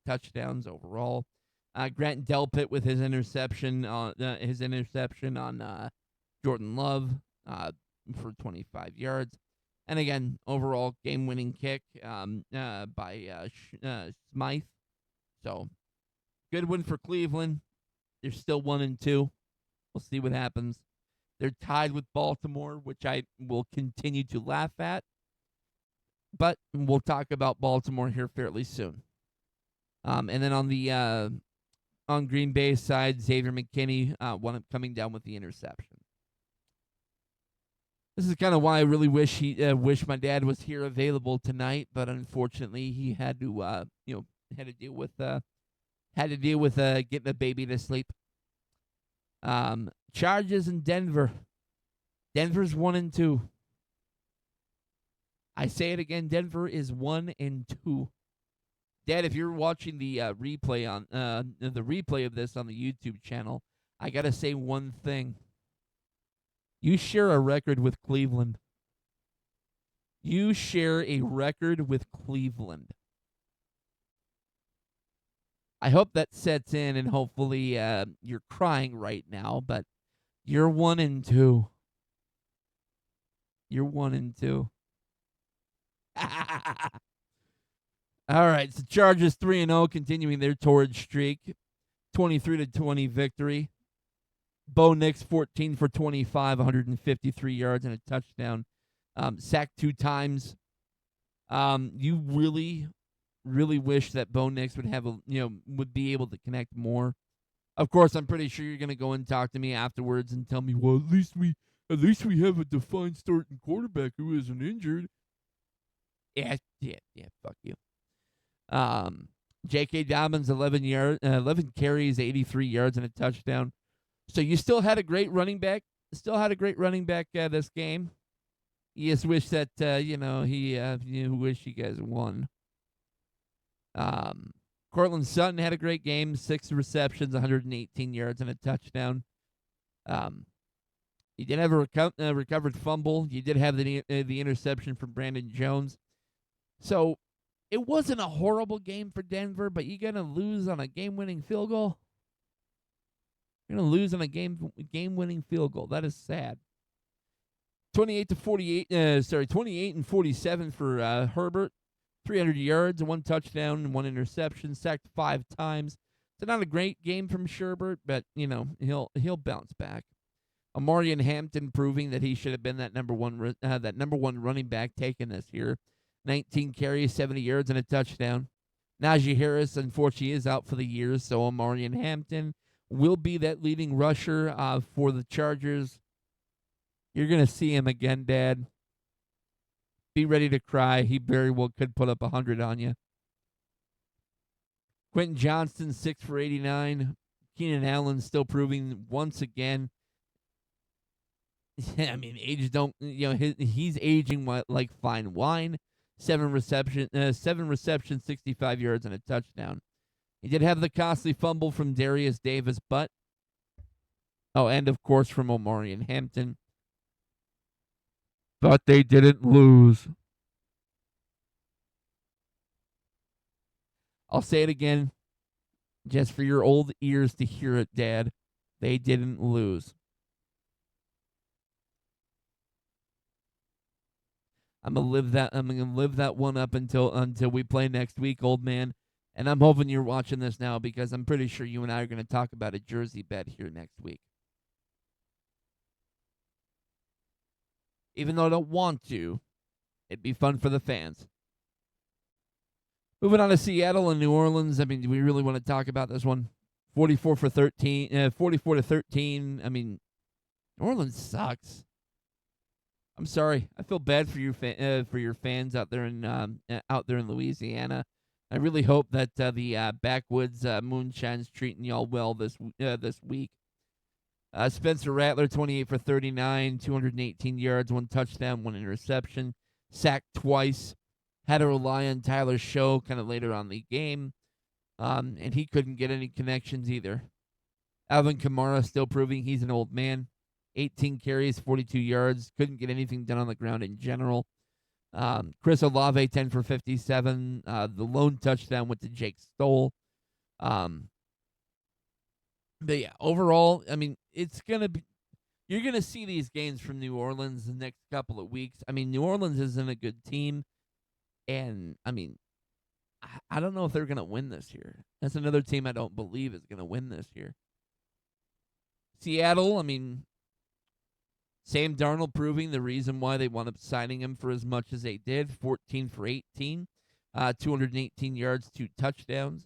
[SPEAKER 1] touchdowns overall. Grant Delpit with his interception on Jordan Love for 25 yards. And again, overall game-winning kick by Smythe. So, good win for Cleveland. They're still 1-2. We'll see what happens. They're tied with Baltimore, which I will continue to laugh at. But we'll talk about Baltimore here fairly soon. And then on Green Bay's side, Xavier McKinney coming down with the interception. This is kind of why I really wish my dad was here available tonight, but unfortunately he had to had to deal with getting a baby to sleep. Chargers in Denver. Denver's 1-2. I say it again. Denver is 1-2. Dad, if you're watching the replay of this on the YouTube channel, I gotta say one thing. You share a record with Cleveland. You share a record with Cleveland. I hope that sets in, and hopefully you're crying right now, but you're 1-2. You're 1-2. All right, so Chargers 3-0, continuing their torrid streak, 23-20 victory. Bo Nix 14 for 25, 153 yards and a touchdown, sacked 2 times. You really, really wish that Bo Nix would be able to connect more. Of course, I'm pretty sure you're gonna go and talk to me afterwards and tell me, well, at least we have a defined starting quarterback who isn't injured. Yeah, fuck you. J.K. Dobbins 11 carries, 83 yards and a touchdown. So you still had a great running back. This game. You just wish that you wish you guys won. Cortland Sutton had a great game. 6 receptions, 118 yards and a touchdown. You did have a recovered fumble. You did have the interception from Brandon Jones. So it wasn't a horrible game for Denver, but you're gonna lose on a game-winning field goal. You're gonna lose on a game-winning field goal. That is sad. 28 and 47 for Herbert. 300 yards, 1 touchdown, and 1 interception. Sacked 5 times. So not a great game from Sherbert, but he'll bounce back. Omarion Hampton proving that he should have been that number one running back taken this year. 19 carries, 70 yards, and a touchdown. Najee Harris, unfortunately, is out for the year, so Omarion Hampton will be that leading rusher for the Chargers. You're going to see him again, Dad. Be ready to cry. He very well could put up 100 on you. Quentin Johnston, 6 for 89. Keenan Allen still proving once again. I mean, age don't, he's aging like fine wine. 7 receptions, 65 yards, and a touchdown. He did have the costly fumble from Darius Davis, and of course from Omarion Hampton. But they didn't lose. I'll say it again, just for your old ears to hear it, Dad. They didn't lose. I'm gonna live that one up until we play next week, old man. And I'm hoping you're watching this now because I'm pretty sure you and I are gonna talk about a jersey bet here next week. Even though I don't want to, it'd be fun for the fans. Moving on to Seattle and New Orleans. I mean, do we really want to talk about this one? 44 to 13. I mean, New Orleans sucks. I'm sorry. I feel bad for your fans out there in Louisiana. I really hope that the backwoods moonshine's treating y'all well this week. Spencer Rattler, 28 for 39, 218 yards, 1 touchdown, 1 interception, sacked twice. Had to rely on Tyler Show kind of later on the game, and he couldn't get any connections either. Alvin Kamara still proving he's an old man. 18 carries, 42 yards. Couldn't get anything done on the ground in general. Chris Olave, 10 for 57. The lone touchdown went to Jake Stoll. But yeah, overall, I mean, you're going to see these games from New Orleans the next couple of weeks. I mean, New Orleans isn't a good team. And, I mean, I don't know if they're going to win this year. That's another team I don't believe is going to win this year. Seattle, I mean, Sam Darnold proving the reason why they wound up signing him for as much as they did. 14 for 18, 218 yards, 2 touchdowns.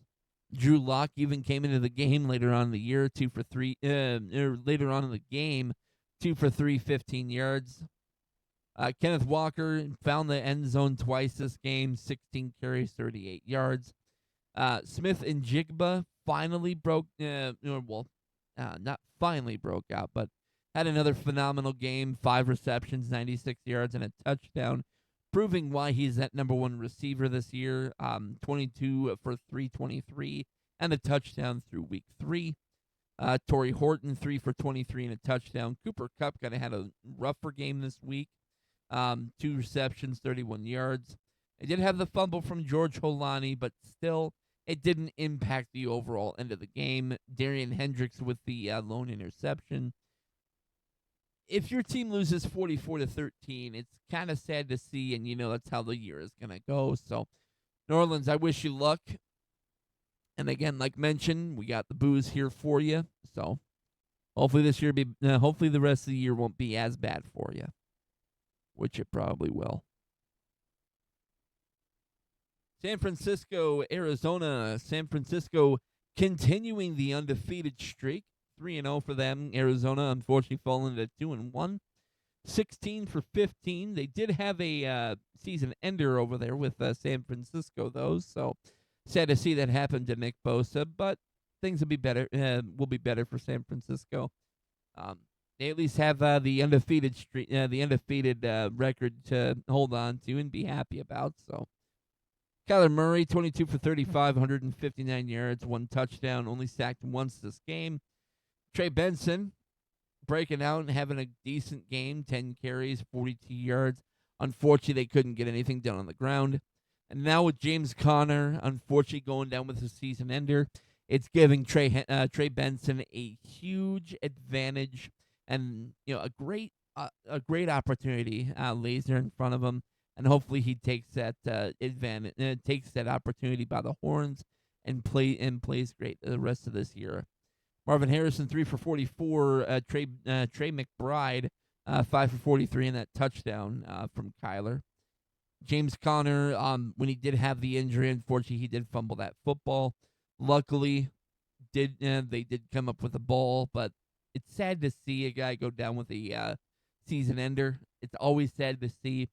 [SPEAKER 1] Drew Lock even came into the game later on in the year, 2 for 3. Later on in the game, 2 for 3, 15 yards. Kenneth Walker found the end zone twice this game, 16 carries, 38 yards. Smith and Jigba finally broke, not finally broke out, but had another phenomenal game, 5 receptions, 96 yards, and a touchdown, proving why he's that number one receiver this year. 22 for 323 and a touchdown through week 3. Torrey Horton, 3 for 23 and a touchdown. Cooper Kupp kind of had a rougher game this week. 2 receptions, 31 yards. It did have the fumble from George Holani, but still, it didn't impact the overall end of the game. Darian Hendricks with the lone interception. If your team loses 44-13, it's kind of sad to see, and that's how the year is going to go. So, New Orleans, I wish you luck. And again, like mentioned, we got the booze here for you. So, hopefully hopefully the rest of the year won't be as bad for you, which it probably will. San Francisco, Arizona. San Francisco continuing the undefeated streak. 3-0 for them. Arizona, unfortunately, falling to 2-1. 16 for 15. They did have a season ender over there with San Francisco, though. So sad to see that happen to Nick Bosa, but things will be better. Will be better for San Francisco. They at least have the undefeated streak, the undefeated record to hold on to and be happy about. So, Kyler Murray, 22 for 35, 159 yards, 1 touchdown, only sacked once this game. Trey Benson breaking out and having a decent game, 10 carries, 42 yards. Unfortunately, they couldn't get anything done on the ground. And now with James Conner, unfortunately going down with a season ender, it's giving Trey Benson a huge advantage and a great opportunity lays there in front of him, and hopefully he takes that advantage, takes that opportunity by the horns, and plays great the rest of this year. Marvin Harrison, 3 for 44. Trey McBride, 5 for 43, and that touchdown from Kyler. James Conner, when he did have the injury, unfortunately, he did fumble that football. Luckily, they did come up with a ball, but it's sad to see a guy go down with a season ender. It's always sad to see.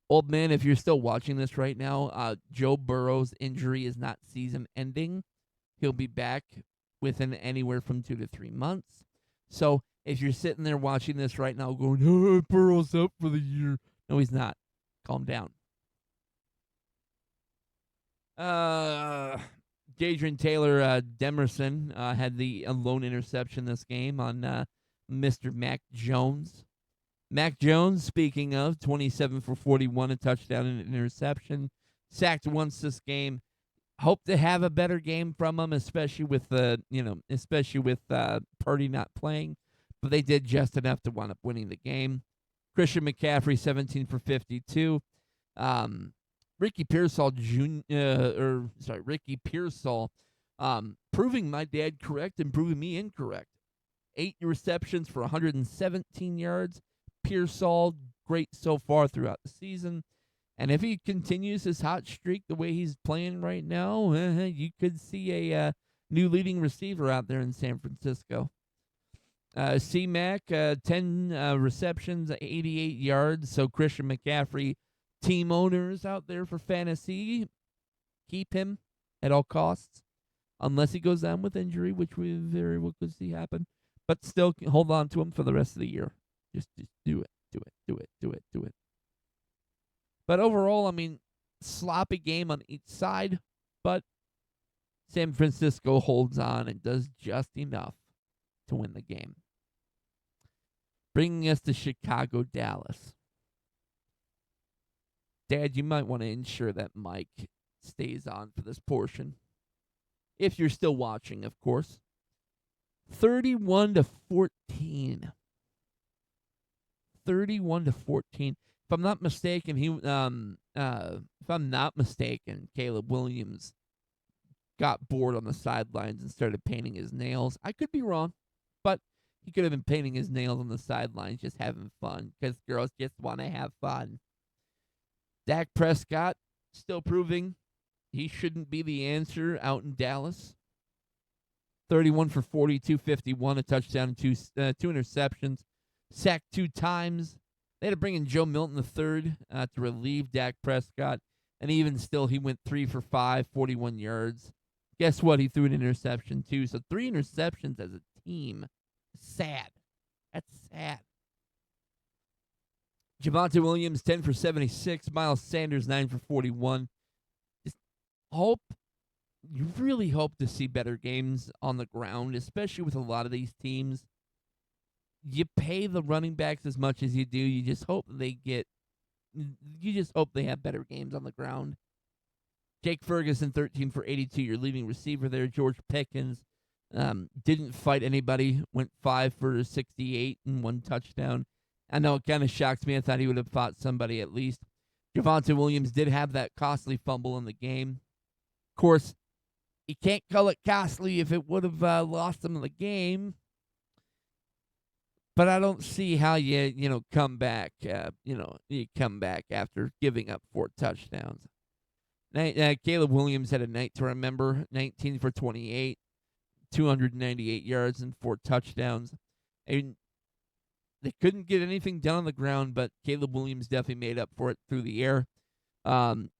[SPEAKER 1] Old man, if you're still watching this right now, Joe Burrow's injury is not season ending. He'll be back within anywhere from 2 to 3 months. So if you're sitting there watching this right now going, oh, Burrow's up for the year. No, he's not. Calm down. Jadrian Taylor Demerson had the lone interception this game on Mr. Mac Jones. Mac Jones, speaking of, 27 for 41, a touchdown and an interception. Sacked once this game. Hope to have a better game from him, especially with Purdy not playing. But they did just enough to wind up winning the game. Christian McCaffrey, 17 for 52. Ricky Pearsall proving my dad correct and proving me incorrect. 8 receptions for 117 yards. Pearsall, great so far throughout the season. And if he continues his hot streak the way he's playing right now, you could see a new leading receiver out there in San Francisco. C-Mac, 10 receptions, 88 yards. So Christian McCaffrey, team owners out there for fantasy, keep him at all costs, unless he goes down with injury, which we very well could see happen. But still hold on to him for the rest of the year. Just do it. But overall, I mean, sloppy game on each side, but San Francisco holds on and does just enough to win the game. Bringing us to Chicago, Dallas. Dad, you might want to ensure that Mike stays on for this portion. If you're still watching, of course. 31-14. 31-14. If I'm not mistaken, Caleb Williams got bored on the sidelines and started painting his nails. I could be wrong, but he could have been painting his nails on the sidelines, just having fun, because girls just want to have fun. Dak Prescott still proving he shouldn't be the answer out in Dallas. 31 for 40, 251, a touchdown, two interceptions, sacked 2 times. They had to bring in Joe Milton III to relieve Dak Prescott, and even still, he went 3 for 5, 41 yards. Guess what? He threw an interception, too. So 3 interceptions as a team. Sad. That's sad. Javonte Williams, 10 for 76. Miles Sanders, 9 for 41. Just you really hope to see better games on the ground, especially with a lot of these teams. You pay the running backs as much as you do. You just hope they have better games on the ground. Jake Ferguson, 13 for 82, your leading receiver there. George Pickens didn't fight anybody, went 5 for 68 and 1 touchdown. I know it kind of shocks me. I thought he would have fought somebody at least. Javonte Williams did have that costly fumble in the game. Of course, you can't call it costly if it would have lost them the game. But I don't see how you come back. You come back after giving up 4 touchdowns. Caleb Williams had a night to remember. 19 for 28, 298 yards and 4 touchdowns. And they couldn't get anything done on the ground, but Caleb Williams definitely made up for it through the air.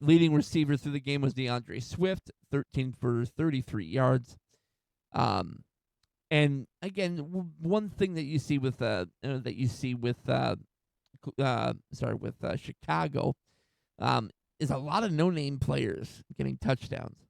[SPEAKER 1] Leading receiver through the game was DeAndre Swift, 13 for 33 yards. And again, one thing that you see with Chicago is a lot of no-name players getting touchdowns.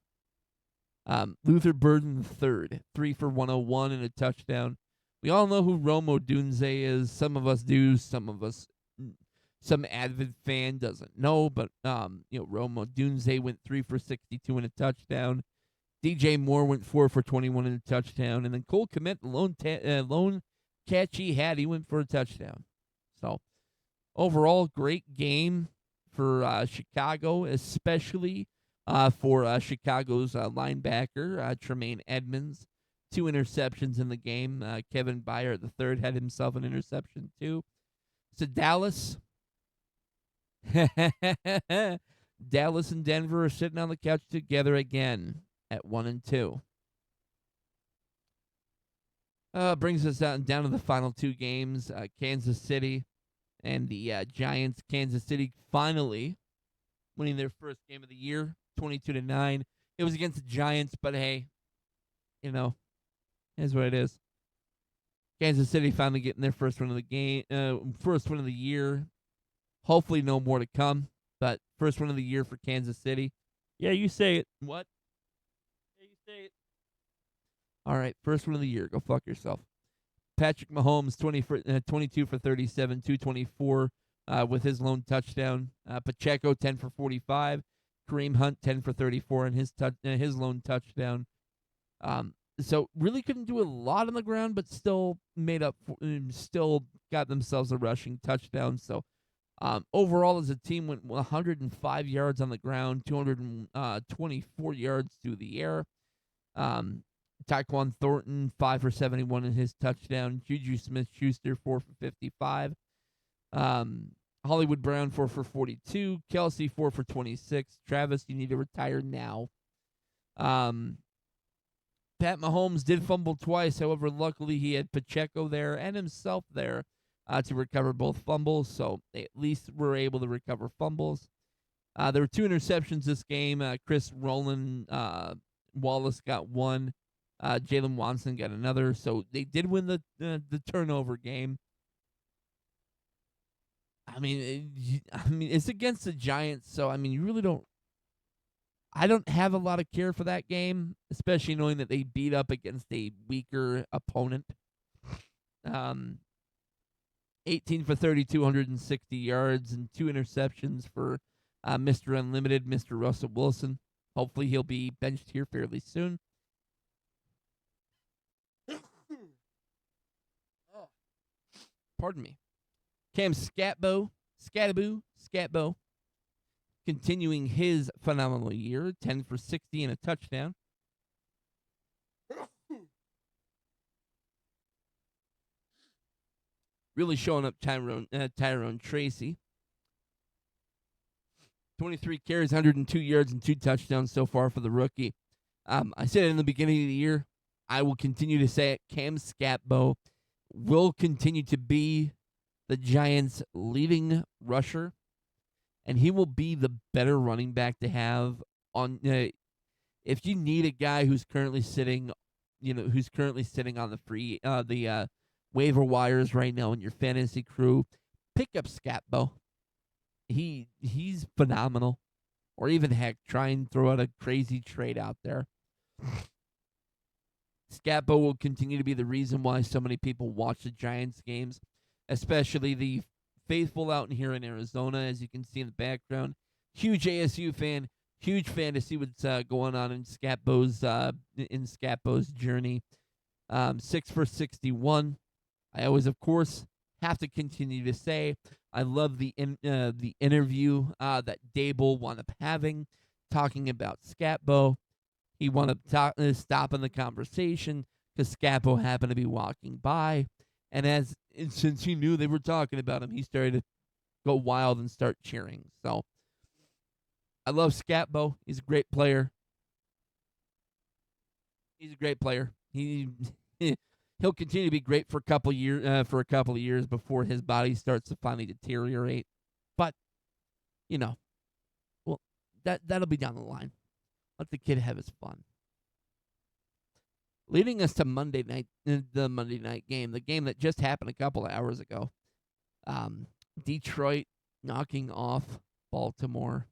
[SPEAKER 1] Luther Burden III, 3 for 101 and a touchdown. We all know who Rome Odunze is. Some of us do. Some avid fan doesn't know. But Rome Odunze went 3 for 62 and a touchdown. DJ Moore went 4 for 21 and a touchdown. And then Cole Kmet, lone catch he had, he went for a touchdown. So, overall, great game for Chicago, especially for Chicago's linebacker, Tremaine Edmonds. 2 interceptions in the game. Kevin Byard III had himself an interception, too. So, Dallas. Dallas and Denver are sitting on the couch together again at 1-2. Brings us down to the final 2 games. Kansas City and the Giants. Kansas City finally winning their first game of the year, 22-9. It was against the Giants, but hey, is what it is. Kansas City finally getting their first win of the game, first win of the year. Hopefully, no more to come. But first win of the year for Kansas City. Yeah, you say it. What? Yeah, you say it. All right, first win of the year. Go fuck yourself. Patrick Mahomes, 22 for 37, 224 with his lone touchdown. Pacheco, 10 for 45. Kareem Hunt, 10 for 34 and his lone touchdown. So really couldn't do a lot on the ground, but still still got themselves a rushing touchdown. So overall, as a team, went 105 yards on the ground, 224 yards through the air. Tyquan Thornton, 5 for 71 in his touchdown. Juju Smith-Schuster, 4 for 55. Hollywood Brown, 4 for 42. Kelsey, 4 for 26. Travis, you need to retire now. Pat Mahomes did fumble twice. However, luckily he had Pacheco there and himself there to recover both fumbles. So they at least were able to recover fumbles. There were 2 interceptions this game. Chris Rowland Wallace got 1. Jalen Watson got another. So they did win the turnover game. I mean, it's against the Giants, so you really don't. I don't have a lot of care for that game, especially knowing that they beat up against a weaker opponent. 18 for 30, 260 yards, and 2 interceptions for Mr. Unlimited, Mr. Russell Wilson. Hopefully he'll be benched here fairly soon. Pardon me. Cam Scatbo, continuing his phenomenal year, 10 for 60 and a touchdown. really showing up Tyrone Tracy. 23 carries, 102 yards, and 2 touchdowns so far for the rookie. I said it in the beginning of the year. I will continue to say it. Cam Scatbo will continue to be the Giants' leading rusher, and he will be the better running back to have on. If you need a guy who's currently sitting, on the waiver wires right now in your fantasy crew, pick up Scatbo. He's phenomenal. Or even heck, try and throw out a crazy trade out there. Scatbo will continue to be the reason why so many people watch the Giants games, especially the faithful out here in Arizona, as you can see in the background. Huge ASU fan, huge fan to see what's going on in Scatbo's journey. 6 for 61. I always, of course, have to continue to say I love the interview that Dable wound up having, talking about Scatbo. He wound up stopping the conversation because Scatbo happened to be walking by, and since he knew they were talking about him, he started to go wild and start cheering. So I love Scatbo. He's a great player. He'll continue to be great for a couple of years before his body starts to finally deteriorate. But that'll be down the line. Let the kid have his fun. Leading us to Monday night, the Monday night game, the game that just happened a couple of hours ago. Detroit knocking off Baltimore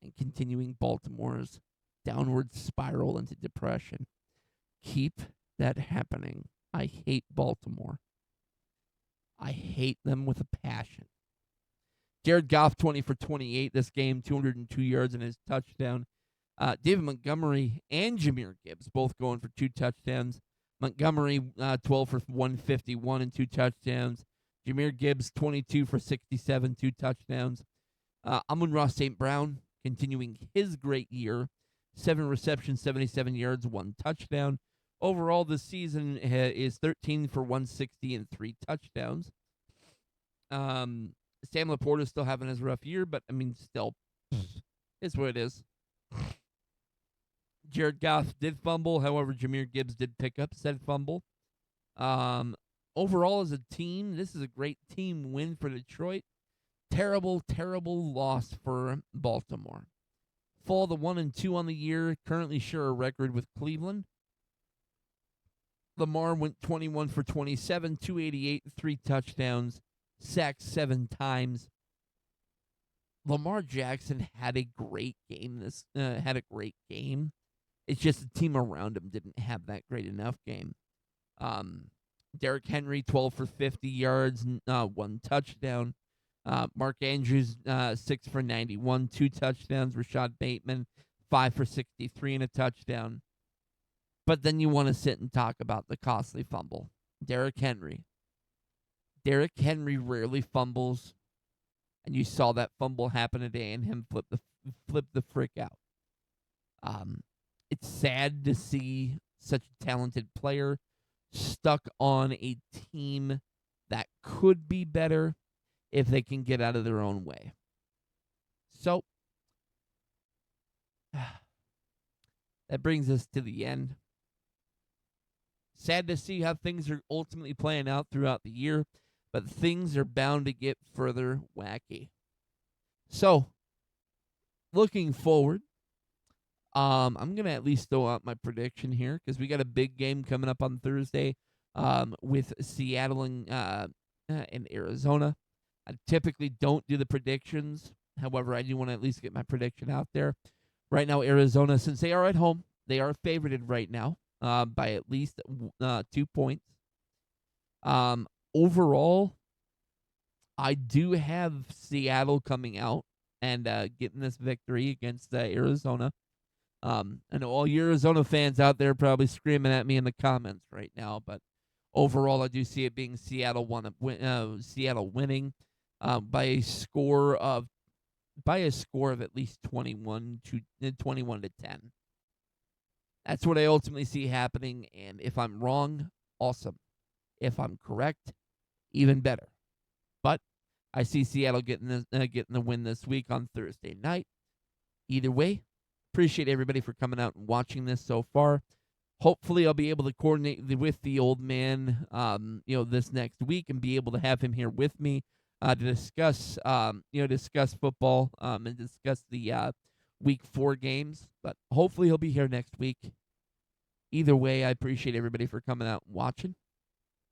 [SPEAKER 1] and continuing Baltimore's downward spiral into depression. Keep that happening. I hate Baltimore. I hate them with a passion. Jared Goff, 20 for 28 this game, 202 yards and his touchdown. David Montgomery and Jahmyr Gibbs both going for 2 touchdowns. Montgomery, 12 for 151 and 2 touchdowns. Jahmyr Gibbs, 22 for 67, 2 touchdowns. Amon-Ra St. Brown continuing his great year. 7 receptions, 77 yards, 1 touchdown. Overall, this season is 13 for 160 and 3 touchdowns. Sam Laporta is still having his rough year, but, still, is what it is. Jared Goff did fumble. However, Jahmyr Gibbs did pick up said fumble. Overall, as a team, this is a great team win for Detroit. Terrible, terrible loss for Baltimore. Fall to 1-2 on the year. Currently share a record with Cleveland. Lamar went 21 for 27, 288, 3 touchdowns, sacked 7 times. Lamar Jackson had a great game. It's just the team around him didn't have that great enough game. Derrick Henry, 12 for 50 yards, 1 touchdown. Mark Andrews, 6 for 91, 2 touchdowns. Rashad Bateman, 5 for 63 and a touchdown. But then you want to sit and talk about the costly fumble. Derrick Henry. Derrick Henry rarely fumbles, and you saw that fumble happen today and him flip the frick out. It's sad to see such a talented player stuck on a team that could be better if they can get out of their own way. So, that brings us to the end. Sad to see how things are ultimately playing out throughout the year, but things are bound to get further wacky. So, looking forward, I'm going to at least throw out my prediction here because we got a big game coming up on Thursday with Seattle and Arizona. I typically don't do the predictions. However, I do want to at least get my prediction out there. Right now, Arizona, since they are at home, they are favorited right now by at least 2 points. Overall, I do have Seattle coming out and getting this victory against Arizona. I know all you Arizona fans out there probably screaming at me in the comments right now, but overall, I do see it being Seattle winning by a score of at least 21 to 10. That's what I ultimately see happening, and if I'm wrong, awesome. If I'm correct, even better. But I see Seattle getting the win this week on Thursday night. Either way, appreciate everybody for coming out and watching this so far. Hopefully, I'll be able to coordinate with the old man, this next week and be able to have him here with me to discuss football and discuss the week 4 games. But hopefully, he'll be here next week. Either way, I appreciate everybody for coming out and watching,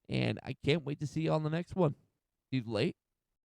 [SPEAKER 1] and I can't wait to see you on the next one. Too late.